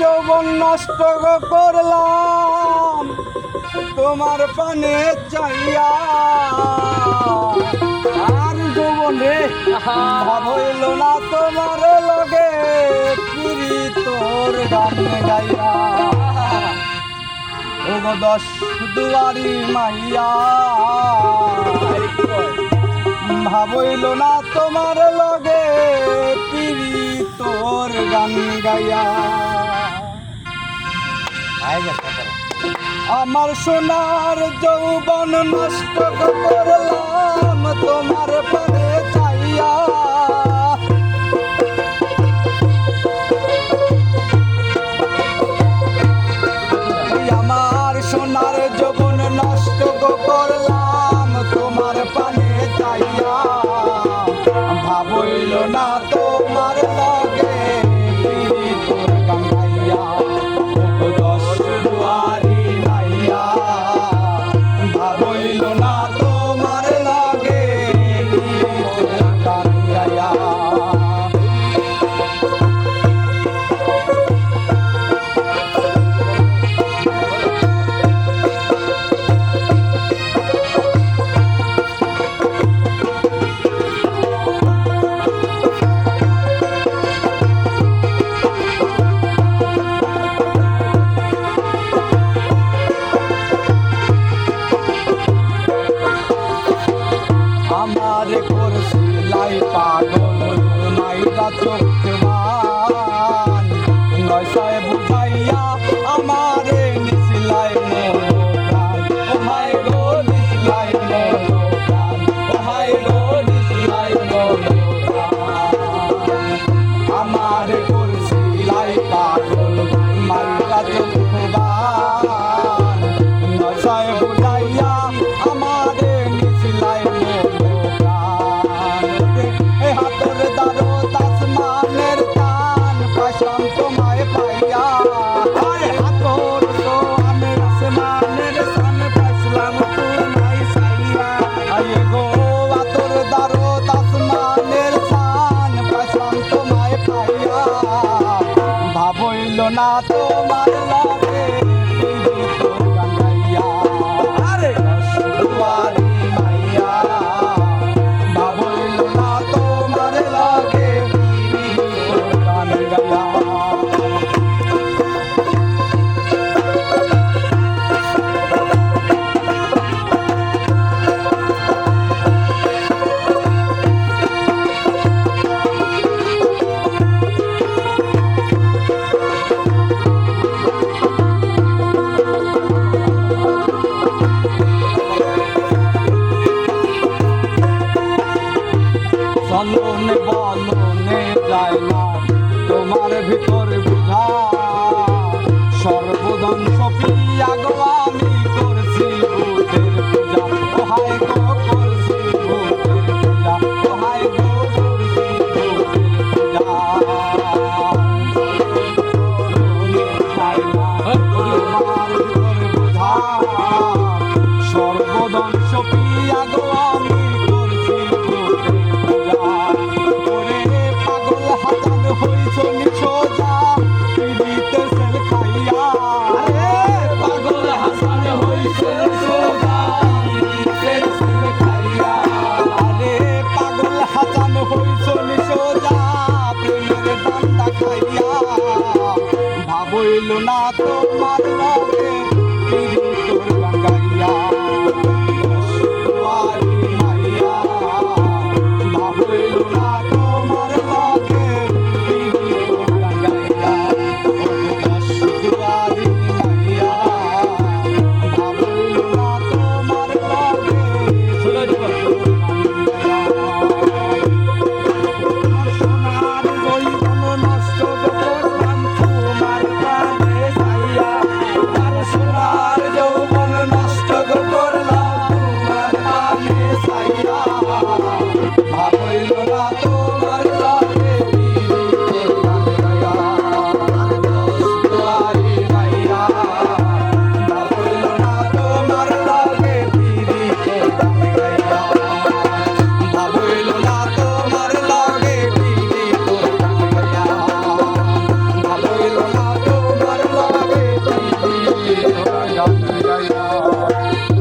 যৌবন নষ্ট করলাম তোমার পানে চাইয়া। আর যৌবন রে ভাব হইল না তোমার লগে পিরি তোর গান গাইয়া। ওগো দশ দুয়ারি মাইয়া ভাব হইল না তোমার লগে পিরি তোর গান গাইয়া। আমার সোনার যৌবন নষ্ট করলাম তোমার পানে চাইয়া। আমার সোনার যৌবন নষ্ট করলাম তোমার পানে চাইয়া। ভাবইল না তোমার লগে তোর গান গাইয়া। দশ দুয়ারি মাইয়া ভাবইল না তোমার লগে তোর গান গাইয়া। আমার করছিলাই পাগল মাইরা চোখে মান নয়সায় বুঝাইয়া আমারে নিছিলাই মোর প্রাণ। ও হায় গো নিছিলাই মোর প্রাণ, ও হায় গো নিছিলাই মোর প্রাণ। আমার করছিলাই পাগল মাইরা চোখে মান নয়সায় বুঝাইয়া আমারে নিছিলাই মোর প্রাণ। হাতের দারো তাসমানের টান পাইলাম তোমায় পাইয়া। হাতর তো আমি আসমানের টান পাইলাম তোমায় চাইয়া। গো হাতর দারো তাসমানের টান পাইলাম তোমায় পাইয়া। ভাবইল না তোমার লগে পিরি তোর গান গাইয়া। আরে দুয়ারি মাইয়া ভাবইল না তোমার লগে পিরি তোর গান গাইয়া। চলনে বলনে যায় না তোমার ভিতর বুঝা। সর্বদংশ পিয়া গো আমি করছি ভূতের পূজা। ও হায় গো করছি ভূতের পূজা, ও হায় গো করছি ভূতের পূজা। যায় না তোমার ভিতর বুঝা। সর্বদংশ পিয়া গো আমি করছি ভূতের পূজা। ওরে পাগল হাজান হইছ নিছোজা পিড়িতে সেল খাইয়া। পাগল হাসান হইছ নিছোজা পিড়িতে সেল খাইয়া। আরে পাগল হাসান হইছ নিছোজা প্রেমের দান্দা খাইয়া। ভাবইল না তোমার লগে পিড়ি তোর গান গাইয়া। দুয়ারি মাইয়া ভাবইল না তোমার লগে পিড়ি তোর গান গাইয়া। দশ দুয়ারি মাইয়া ভাবইল না তোমার লগে পিড়ি তোর গান গাইয়া। সোনার যৌবন নষ্ট করলাম তোমার পানে চাইয়া। আর সোনার যৌবন নষ্ট করলাম তোমার পানে পূজা